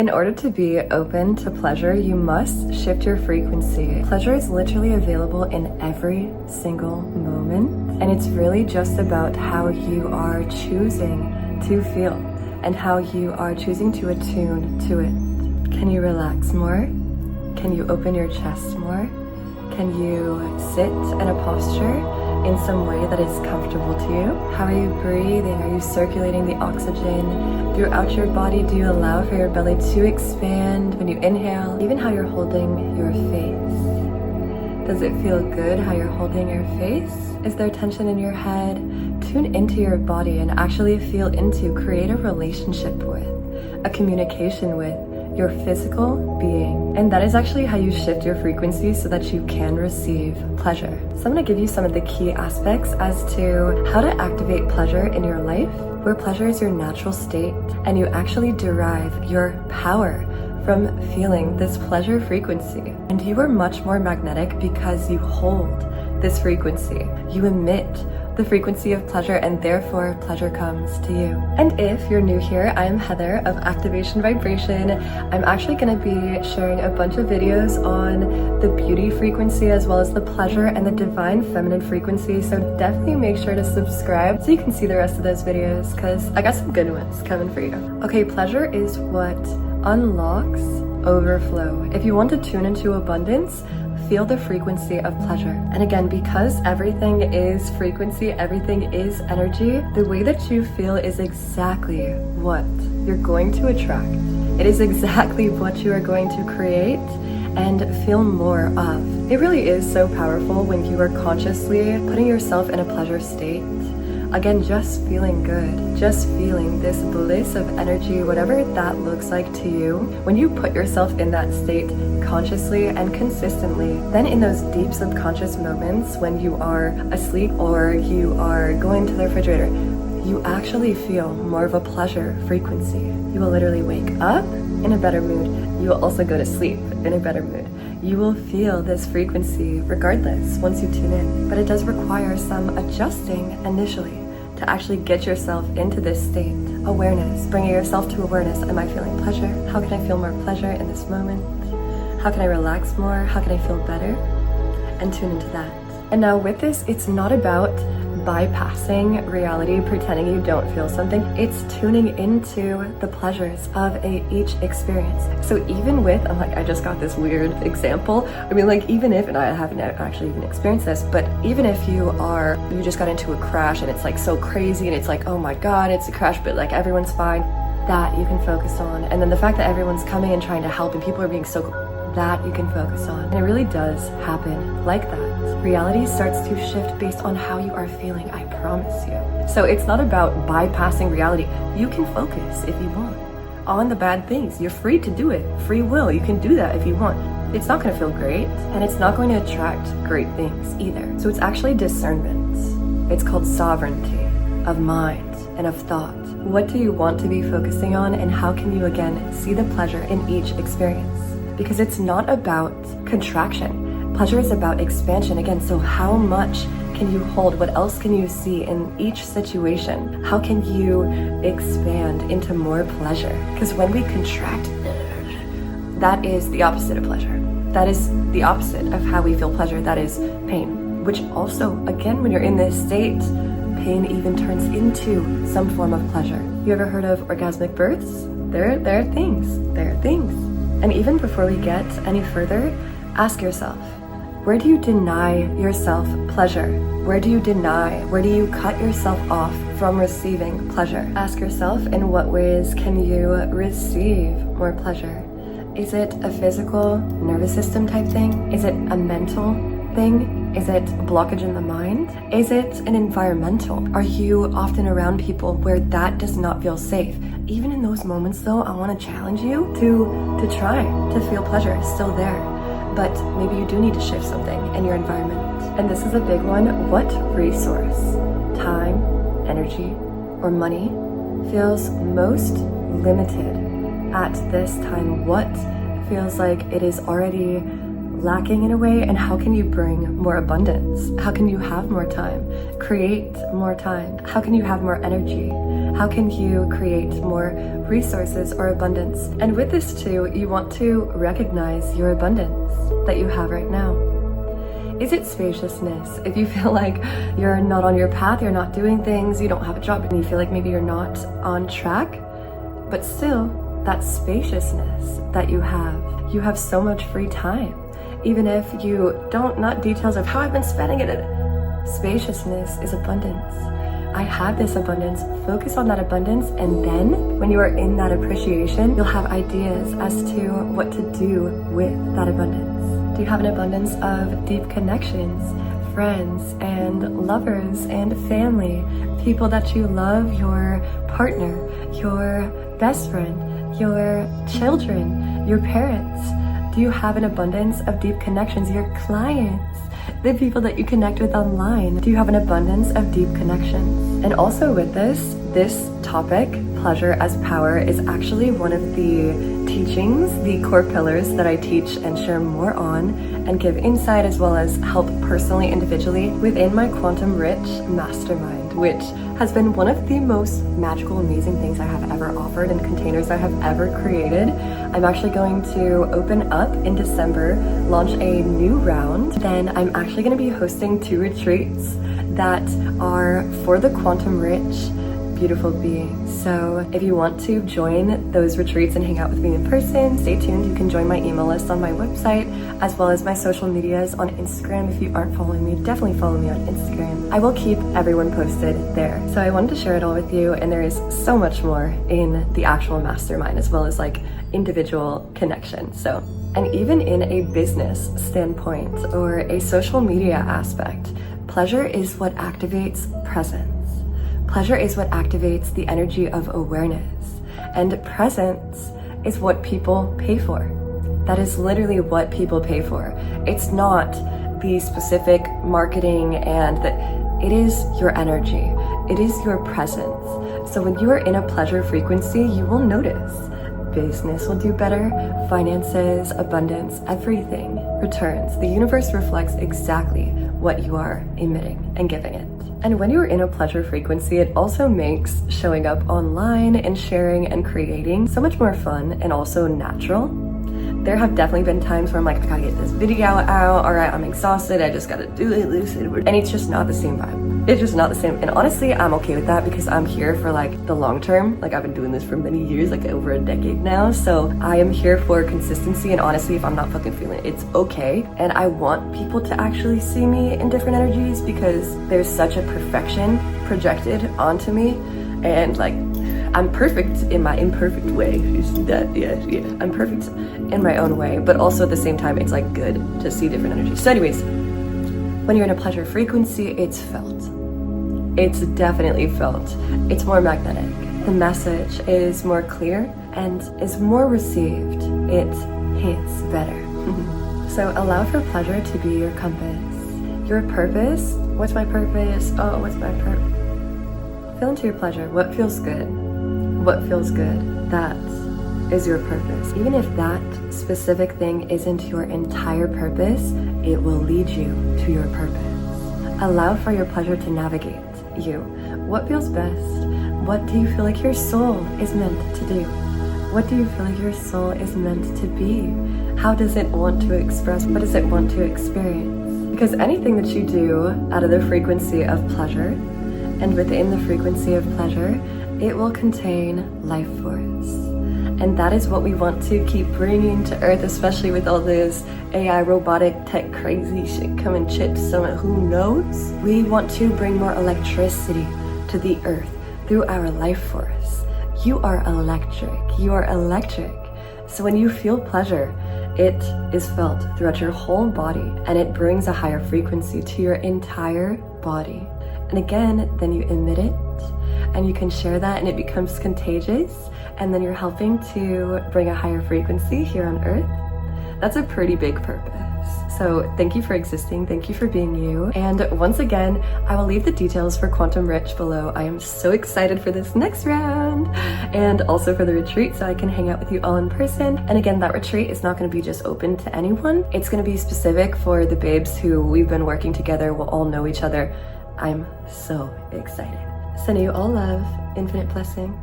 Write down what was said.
In order to be open to pleasure, you must shift your frequency. Pleasure is literally available in every single moment, and it's really just about how you are choosing to feel and how you are choosing to attune to it. Can you relax more? Can you open your chest more? Can you sit in a posture in some way that is comfortable to you? How are you breathing? Are you circulating the oxygen throughout your body? Do you allow for your belly to expand when you inhale? Even how you're holding your face. Does it feel good how you're holding your face? Is there tension in your head? Tune into your body and actually feel into, create a relationship with, a communication with your physical being. And that is actually how you shift your frequency so that you can receive pleasure. So I'm going to give you some of the key aspects as to how to activate pleasure in your life, where pleasure is your natural state, and you actually derive your power from feeling this pleasure frequency. And you are much more magnetic because you hold this frequency. You emit the frequency of pleasure, and therefore pleasure comes to you. And if you're new here, I am Heather of Activation Vibration. I'm actually going to be sharing a bunch of videos on the beauty frequency as well as the pleasure and the divine feminine frequency, so definitely make sure to subscribe so you can see the rest of those videos, because I got some good ones coming for you. Okay, pleasure is what unlocks overflow. If you want to tune into abundance, feel the frequency of pleasure. And again, because everything is frequency, everything is energy, the way that you feel is exactly what you're going to attract. It is exactly what you are going to create and feel more of. It really is so powerful when you are consciously putting yourself in a pleasure state. Again, just feeling good, just feeling this bliss of energy, whatever that looks like to you. When you put yourself in that state consciously and consistently, then in those deep subconscious moments when you are asleep or you are going to the refrigerator, you actually feel more of a pleasure frequency. You will literally wake up in a better mood. You will also go to sleep in a better mood. You will feel this frequency regardless once you tune in, but it does require some adjusting initially to actually get yourself into this state. Awareness, bringing yourself to awareness. Am I feeling pleasure? How can I feel more pleasure in this moment? How can I relax more? How can I feel better? And tune into that. And now with this, it's not about bypassing reality, pretending you don't feel something. It's tuning into the pleasures of each experience. So even with, I just got this weird example. Even if, and I haven't actually even experienced this, but even if you just got into a crash and it's like so crazy and it's like, oh my God, it's a crash, but like everyone's fine, that you can focus on. And then the fact that everyone's coming and trying to help and people are being so cool, that you can focus on. And it really does happen like that. Reality starts to shift based on how you are feeling, I promise you. So it's not about bypassing reality. You can focus if you want on the bad things. You're free to do it. Free will. You can do that if you want. It's not going to feel great, and it's not going to attract great things either. So it's actually discernment. It's called sovereignty of mind and of thought. What do you want to be focusing on, and how can you again see the pleasure in each experience? Because it's not about contraction. Pleasure is about expansion. Again, so how much can you hold? What else can you see in each situation? How can you expand into more pleasure? Because when we contract, that is the opposite of pleasure. That is the opposite of how we feel pleasure. That is pain, which also, again, when you're in this state, pain even turns into some form of pleasure. You ever heard of orgasmic births? There are things. And even before we get any further, ask yourself, where do you deny yourself pleasure? Where do you cut yourself off from receiving pleasure? Ask yourself, in what ways can you receive more pleasure? Is it a physical, nervous system type thing? Is it a mental thing? Is it a blockage in the mind? Is it an environmental? Are you often around people where that does not feel safe? Even in those moments though, I want to challenge you to try to feel pleasure. It's still there, but maybe you do need to shift something in your environment. And this is a big one. What resource, time, energy, or money feels most limited at this time? What feels like it is already lacking in a way, and how can you bring more abundance? How can you have more time? Create more time? How can you have more energy? How can you create more resources or abundance? And with this too, you want to recognize your abundance that you have right now. Is it spaciousness? If you feel like you're not on your path, you're not doing things, you don't have a job, and you feel like maybe you're not on track, but still, that spaciousness that you have so much free time. Even if you don't, not details of how I've been spending it. Spaciousness is abundance. I have this abundance. Focus on that abundance, and then when you are in that appreciation, you'll have ideas as to what to do with that abundance. Do you have an abundance of deep connections, friends and lovers and family, people that you love, your partner, your best friend, your children, your parents? Do you have an abundance of deep connections, your clients, the people that you connect with online? Do you have an abundance of deep connections? And also with this topic, pleasure as power, is actually one of the teachings, the core pillars that I teach and share more on and give insight as well as help personally, individually within my Quantum Rich Mastermind, which has been one of the most magical, amazing things I have ever offered and containers I have ever created. I'm actually going to open up in December, launch a new round. Then I'm actually going to be hosting 2 retreats that are for the Quantum Rich beautiful beings. So if you want to join those retreats and hang out with me in person, stay tuned. You can join my email list on my website as well as my social medias on Instagram. If you aren't following me, definitely follow me on Instagram. I will keep everyone posted there. So I wanted to share it all with you, and there is so much more in the actual mastermind as well as like individual connection. So, and even in a business standpoint or a social media aspect, pleasure is what activates presence. Pleasure is what activates the energy of awareness, and presence is what people pay for. That is literally what people pay for. It's not the specific marketing it is your energy. It is your presence. So when you are in a pleasure frequency, you will notice business will do better, finances, abundance, everything returns. The universe reflects exactly what you are emitting and giving it. And when you're in a pleasure frequency, it also makes showing up online and sharing and creating so much more fun and also natural. There have definitely been times where I'm like, I gotta get this video out, all right, I'm exhausted, I just gotta do it, lucid, and it's just not the same vibe. It's just not the same. And honestly, I'm okay with that because I'm here for like the long term. Like I've been doing this for many years, like over a decade now. So I am here for consistency, and honestly, if I'm not fucking feeling it, it's okay. And I want people to actually see me in different energies because there's such a perfection projected onto me, and like I'm perfect in my imperfect way. I'm perfect in my own way, but also at the same time, it's like good to see different energies. So anyways, when you're in a pleasure frequency, it's felt. It's definitely felt. It's more magnetic. The message is more clear and is more received. It hits better. So allow for pleasure to be your compass. Your purpose. What's my purpose? Oh, what's my purpose? Feel into your pleasure. What feels good? What feels good? That is your purpose. Even if that specific thing isn't your entire purpose, it will lead you to your purpose. Allow for your pleasure to navigate you. What feels best? What do you feel like your soul is meant to do? What do you feel like your soul is meant to be? How does it want to express? What does it want to experience? Because anything that you do out of the frequency of pleasure and within the frequency of pleasure, it will contain life force. And that is what we want to keep bringing to Earth, especially with all this AI, robotic, tech, crazy shit coming, chips, who knows? We want to bring more electricity to the Earth through our life force. You are electric. You are electric. So when you feel pleasure, it is felt throughout your whole body, and it brings a higher frequency to your entire body. And again, then you emit it, and you can share that, and it becomes contagious, and then you're helping to bring a higher frequency here on Earth. That's a pretty big purpose. So thank you for existing. Thank you for being you. And once again, I will leave the details for Quantum Rich below. I am so excited for this next round and also for the retreat so I can hang out with you all in person. And again, that retreat is not going to be just open to anyone. It's going to be specific for the babes who we've been working together. We'll all know each other. I'm so excited. Sending you all love, infinite blessing.